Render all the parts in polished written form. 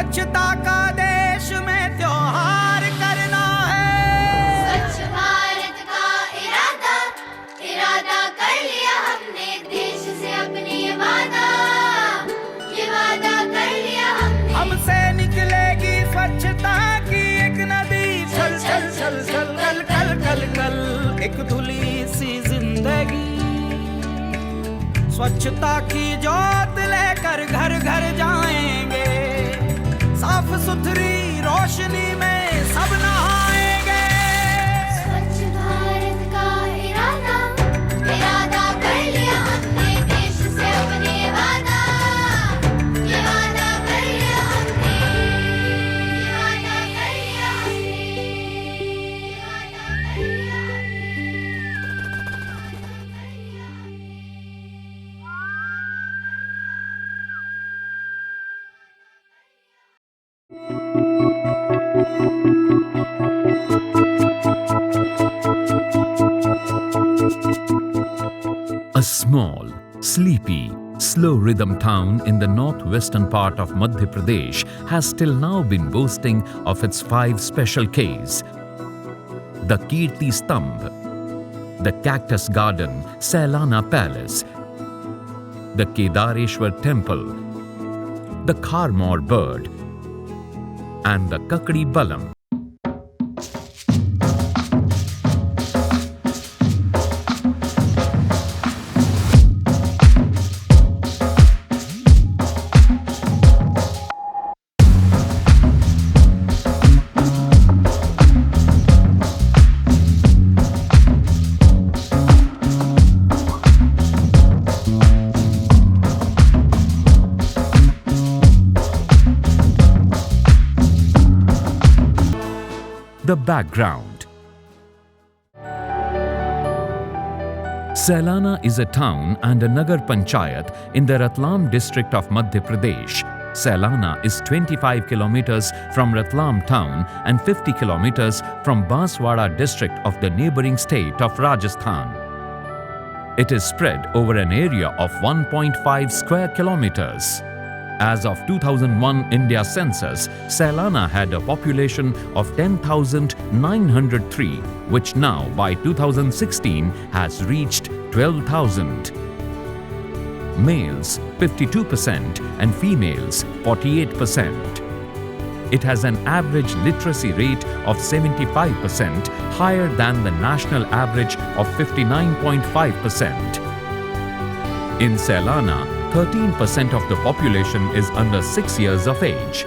स्वच्छता का देश में त्योहार करना है। स्वच्छ भारत का इरादा इरादा कर लिया हमने, देश से अपने ये वादा कर लिया हमने। हमसे निकलेगी स्वच्छता की एक नदी, चल चल चल चल कल कल कल कल एक धुली सी जिंदगी। स्वच्छता की ज्योत लेकर घर घर जाएंगे, साफ सुथरी रोशनी में सब नहाएंगे। स्वच्छ भारत का इरादा इरादा कर लिया हमने, देश से अपने ये वादा कर लिया हमने, ये वादा कर लिया हमने, ये वादा कर लिया A small, sleepy, slow rhythm town in the northwestern part of Madhya Pradesh has till now been boasting of its 5 special Ks: the Kirti Stambh, the Cactus Garden, Sailana Palace, the Kedareshwar Temple, the Kharmor Bird, and the Kakadi Balam. The background. Sailana is a town and a Nagar Panchayat in the Ratlam district of Madhya Pradesh. Sailana is 25 kilometers from Ratlam town and 50 kilometers from Banswara district of the neighboring state of Rajasthan. It is spread over an area of 1.5 square kilometers. As of 2001 India census, Sailana had a population of 10,903, which now by 2016 has reached 12,000. Males 52% and females 48%. It has an average literacy rate of 75%, higher than the national average of 59.5%. In Sailana, 13% of the population is under 6 years of age.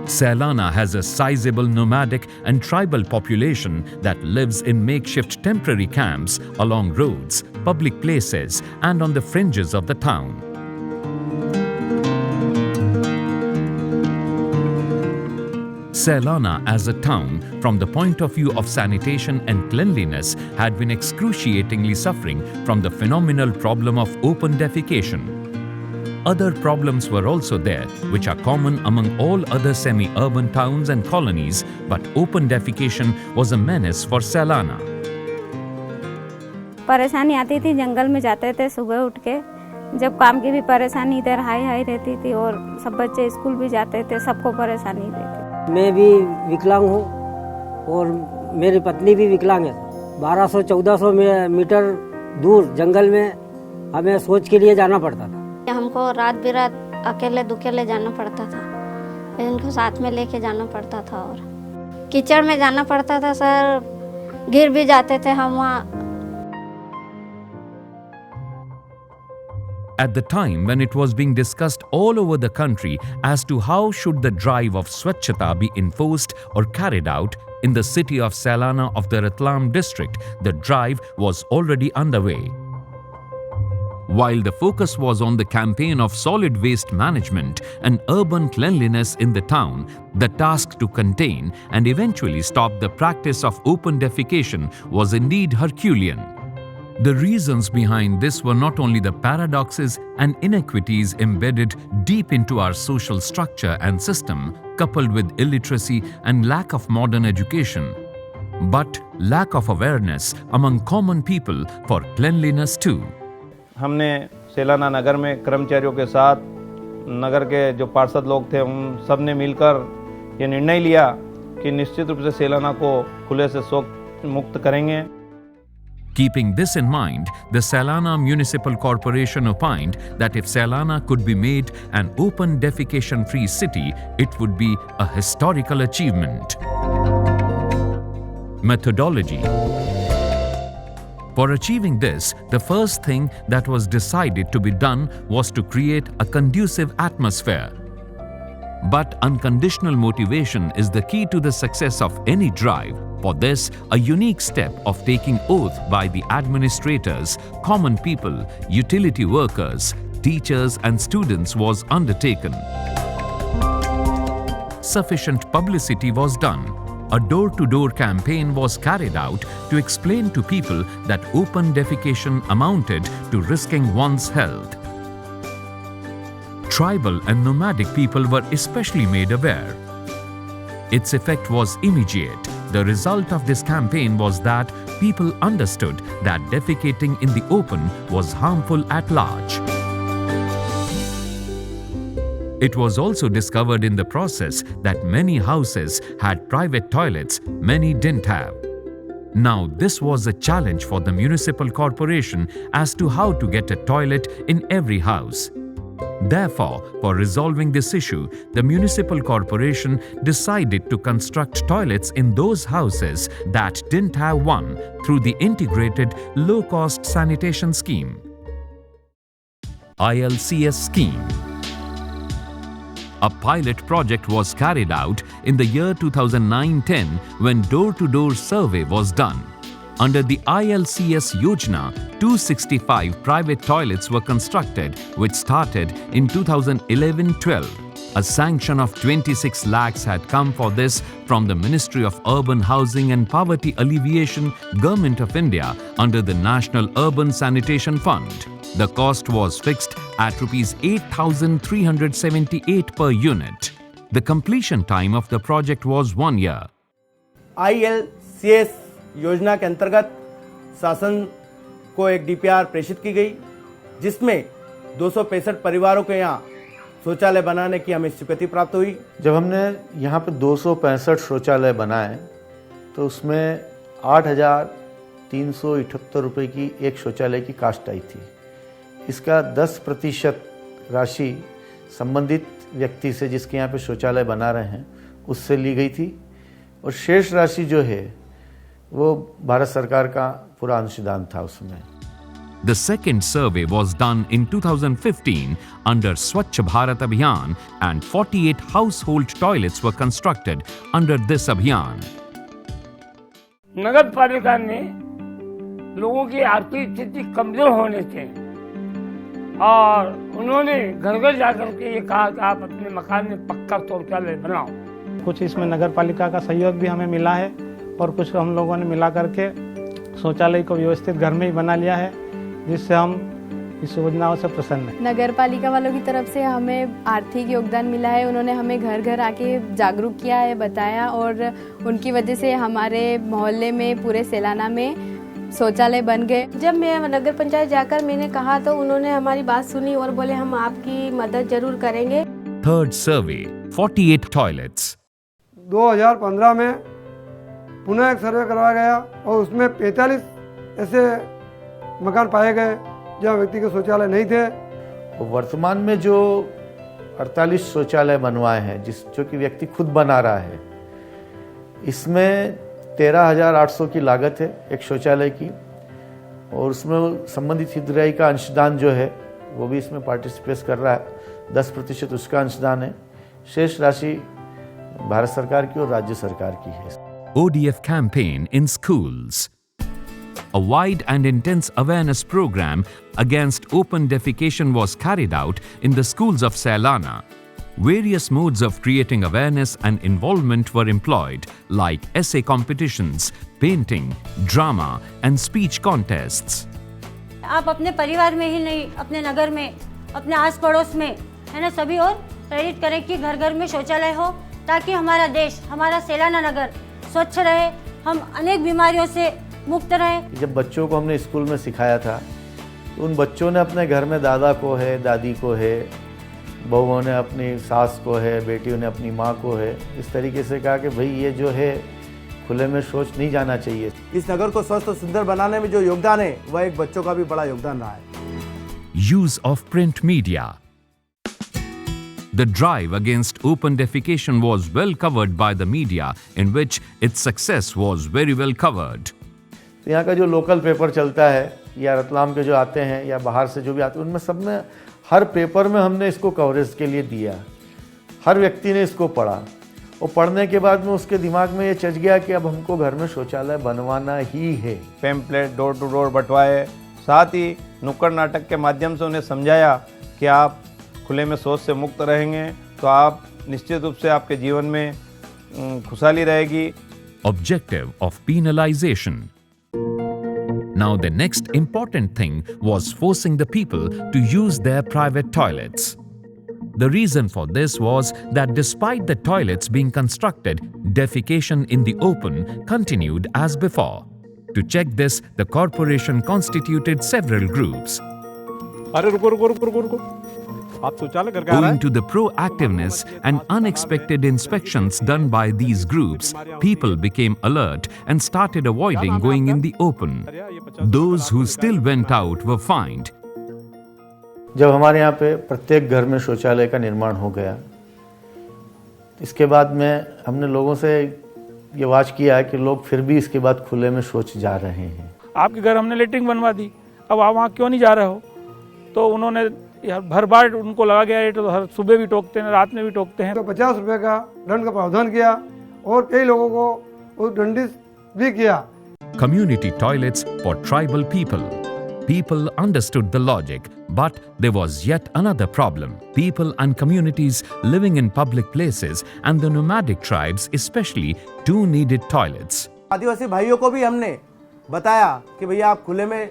Sailana has a sizable nomadic and tribal population that lives in makeshift temporary camps along roads, public places, and on the fringes of the town. Sailana as a town, from the point of view of sanitation and cleanliness, had been excruciatingly suffering from the phenomenal problem of open defecation. Other problems were also there, which are common among all other semi-urban towns and colonies, but open defecation was a menace for Sailana. परेशानी आती थी, जंगल में जाते थे सुबह उठ के, जब काम की भी परेशानी इधर हाई रहती थी और सब बच्चे स्कूल भी जाते थे, सबको परेशानी रहती। मैं भी विकलांग हूँ और मेरी पत्नी भी विकलांग है। 1200-1400 मीटर दूर जंगल में हमें सोच के लिए जाना पड़ता था। हमको रात बिरात अकेले दुकेले जाना पड़ता था, इनको साथ में लेके जाना पड़ता था और कीचड़ में जाना पड़ता था सर, गिर भी जाते थे हम वहाँ। At the time when it was being discussed all over the country as to how should the drive of Swachhata be enforced or carried out, in the city of Sailana of the Ratlam district, the drive was already underway. While the focus was on the campaign of solid waste management and urban cleanliness in the town, the task to contain and eventually stop the practice of open defecation was indeed Herculean. The reasons behind this were not only the paradoxes and inequities embedded deep into our social structure and system, coupled with illiteracy and lack of modern education, but lack of awareness among common people for cleanliness too. हमने सैलाना नगर में कर्मचारियों के साथ नगर के जो पार्षद लोग थे उन सब ने मिलकर ये निर्णय लिया कि निश्चित रूप से सेलाना को खुले से शौच मुक्त करेंगे। Keeping this in mind, the Salana Municipal Corporation opined that if Salana could be made an open defecation-free city, it would be a historical achievement. Methodology. For achieving this, the first thing that was decided to be done was to create a conducive atmosphere. But unconditional motivation is the key to the success of any drive. For this, a unique step of taking oath by the administrators, common people, utility workers, teachers and students was undertaken. Sufficient publicity was done. A door-to-door campaign was carried out to explain to people that open defecation amounted to risking one's health. Tribal and nomadic people were especially made aware. Its effect was immediate. The result of this campaign was that people understood that defecating in the open was harmful at large. It was also discovered in the process that many houses had private toilets, many didn't have. Now, this was a challenge for the municipal corporation as to how to get a toilet in every house. Therefore, for resolving this issue, the municipal corporation decided to construct toilets in those houses that didn't have one through the integrated low-cost sanitation scheme. ILCS scheme. A pilot project was carried out in the year 2009-10 when door-to-door survey was done. Under the ILCS Yojana, 265 private toilets were constructed, which started in 2011-12. A sanction of 26 lakhs had come for this from the Ministry of Urban Housing and Poverty Alleviation, Government of India, under the National Urban Sanitation Fund. The cost was fixed at Rs 8,378 per unit. The completion time of the project was 1 year. ILCS योजना के अंतर्गत शासन को एक DPR प्रेषित की गई, जिसमें 265 परिवारों के यहाँ शौचालय बनाने की हमें स्वीकृति प्राप्त हुई। जब हमने यहाँ पे 265 शौचालय बनाए तो उसमें 8,378 रुपये की एक शौचालय की कास्ट आई थी। इसका 10% राशि संबंधित व्यक्ति से, जिसके यहाँ पे शौचालय बना रहे हैं, उससे ली गई थी, और शेष राशि जो है वो भारत सरकार का पूरा अंशदान था उसमें। The second survey was done in 2015 under Swachh Bharat Abhiyan and 48 household toilets were constructed under this Abhiyan. नगर पालिका ने लोगों की आर्थिक स्थिति कमजोर होने से और उन्होंने घर घर जाकर के ये कहा कि आप अपने मकान में पक्का शौचालय बनाओ। कुछ इसमें नगर पालिका का सहयोग भी हमें मिला है और कुछ हम लोगों ने मिला करके शौचालय को व्यवस्थित घर में ही बना लिया है, जिससे हम इस योजनाओं से प्रसन्न हैं। नगर पालिका वालों की तरफ से हमें आर्थिक योगदान मिला है। उन्होंने हमें घर घर आके जागरूक किया है, बताया, और उनकी वजह से हमारे मोहल्ले में, पूरे सेलाना में शौचालय बन गए। जब मैं नगर पंचायत जाकर मैंने कहा तो उन्होंने हमारी बात सुनी और बोले हम आपकी मदद जरूर करेंगे। Third survey, 48 toilets. 2015 में पुनः एक सर्वे करवाया गया और उसमें 45 ऐसे मकान पाए गए जहाँ व्यक्ति के शौचालय नहीं थे। वर्तमान में जो 48 शौचालय बनवाए हैं, जो कि व्यक्ति खुद बना रहा है, इसमें 13,800 की लागत है एक शौचालय की, और उसमें संबंधित हितग्राही का अंशदान जो है वो भी इसमें पार्टिसिपेट कर रहा है। 10% उसका अंशदान है। शेष राशि भारत सरकार की और राज्य सरकार की है। ODF campaign in schools. A wide and intense awareness program against open defecation was carried out in the schools of Salana. Various modes of creating awareness and involvement were employed, like essay competitions, painting, drama, and speech contests. आप अपने परिवार में ही नहीं, अपने नगर में, अपने आस पड़ोस में, है ना, सभी और प्रेरित करें कि घर घर में शौचालय हो, ताकि हमारा देश, हमारा सेलाना नगर स्वच्छ रहे, हम अनेक बीमारियों से मुक्त रहे। जब बच्चों को हमने स्कूल में सिखाया था, तो उन बच्चों ने अपने घर में दादा को है, दादी को है, बहुओं ने अपनी सास को है, बेटियों ने अपनी माँ को है, इस तरीके से कहा कि भाई ये जो है खुले में शौच नहीं जाना चाहिए। इस नगर को स्वस्थ और सुंदर बनाने में जो योगदान है वह एक बच्चों का भी बड़ा योगदान रहा है। Use of print media. The drive against open defecation was well covered by the media, in which its success was very well covered. तो यहाँ का जो लोकल पेपर चलता है या रतलाम के जो आते हैं या बाहर से जो भी आते हैं, उनमें सब में हर पेपर में हमने इसको कवरेज के लिए दिया। हर व्यक्ति ने इसको पढ़ा और पढ़ने के बाद में उसके दिमाग में ये चढ़ गया कि अब हमको घर में शौचालय बनवाना ही है। पैम्पलेट डोर टू डोर बंटवाए, साथ ही नुक्कड़ नाटक के माध्यम से उन्हें समझाया कि आप खुले में शौच से मुक्त रहेंगे तो आप निश्चित रूप से आपके जीवन में खुशहाली रहेगी। Objective of penalization. Now the next important thing was forcing the people to use their private toilets. The reason for this was that despite the toilets being constructed, defecation in the open continued as before. To check this, the corporation constituted several groups. Owing to the proactiveness and unexpected inspections done by these groups, people became alert and started avoiding going in the open. Those who still went out were fined. जब हमारे यहाँ पे प्रत्येक घर में शौचालय का निर्माण हो गया, इसके बाद में हमने लोगों से ये वाच किया है कि लोग फिर भी इसके बाद खुले में शौच जा रहे हैं। आपके घर हमने लेटरिन बनवा दी, अब आप वहाँ क्यों नहीं जा रहे हो? तो उन्होंने हर बार उनको लगा गया रेट, तो हर सुबह भी टोकते हैं, रात में भी टोकते हैं। तो 50 रुपए का दंड का प्रावधान किया और कई लोगों को उस दंडित भी किया। Community toilets for tribal people. People understood the logic, but there was yet another problem. People and communities living in public places and the nomadic tribes especially too needed toilets. आदिवासी भाइयों को भी हमने बताया कि भैया आप खुले में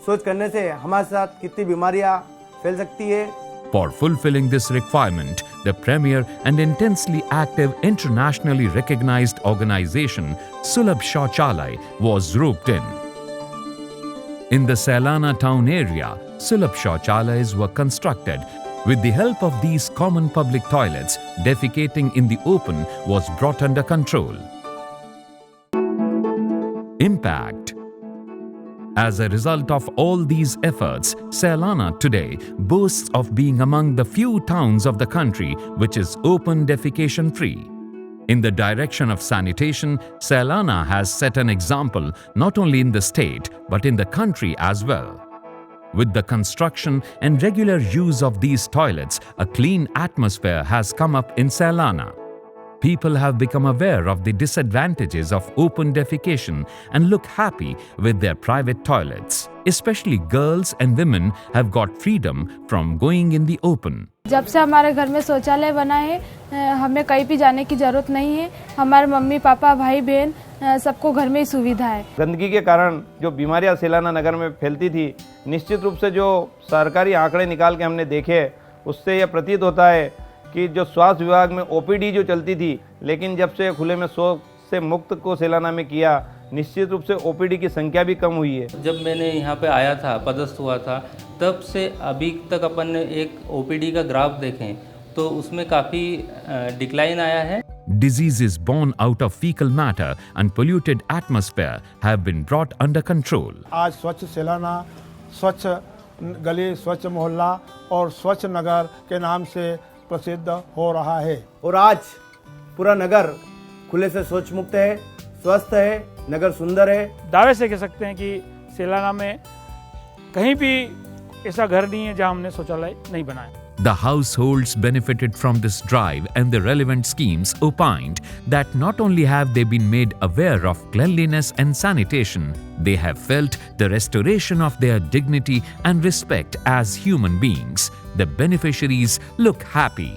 शौच करने से हमारे साथ कितनी बीमारियां फैल सकती है। For fulfilling this requirement, the premier and intensely active internationally recognized organization Sulabh Shauchalay was roped in. In the Sailana town area, Sulabh Shauchalays were constructed. With the help of these common public toilets, defecating in the open was brought under control. Impact. As a result of all these efforts, Sailana today boasts of being among the few towns of the country which is open defecation free. In the direction of sanitation, Sailana has set an example not only in the state but in the country as well. With the construction and regular use of these toilets, a clean atmosphere has come up in Sailana. People have become aware of the disadvantages of open defecation and look happy with their private toilets. Especially girls and women have got freedom from going in the open. जब से हमारे घर में शौचालय बना है, हमें कहीं भी जाने की जरूरत नहीं है। हमारे मम्मी पापा भाई बहन सबको घर में ही सुविधा है। गंदगी के कारण जो बीमारियां सैलाना नगर में फैलती थी, निश्चित रूप से जो सरकारी आंकड़े निकाल के हमने देखे, उससे यह प्रतीत होता है कि जो स्वास्थ्य विभाग में ओपीडी जो चलती थी, लेकिन जब से खुले में शौच से मुक्त को सैलाना में किया, निश्चित रूप से ओपीडी की संख्या भी कम हुई है। जब मैंने यहाँ पे आया था, पदस्थ हुआ था, तब से अभी तक अपन ने एक ओपीडी का ग्राफ देखें तो उसमें काफ़ी डिक्लाइन आया है। Diseases born out of fecal matter and polluted atmosphere have been brought under control. आज स्वच्छ सैलाना, स्वच्छ गली, स्वच्छ मोहल्ला और स्वच्छ नगर के नाम से प्रसिद्ध हो रहा है और आज पूरा नगर खुले से शौच मुक्त है, स्वस्थ है, नगर सुंदर है। दावे से कह सकते हैं कि सैलाना में कहीं भी ऐसा घर नहीं है जहां हमने शौचालय नहीं बनाया। The households benefited from this drive and the relevant schemes opined that not only have they been made aware of cleanliness and sanitation, they have felt the restoration of their dignity and respect as human beings. The beneficiaries look happy.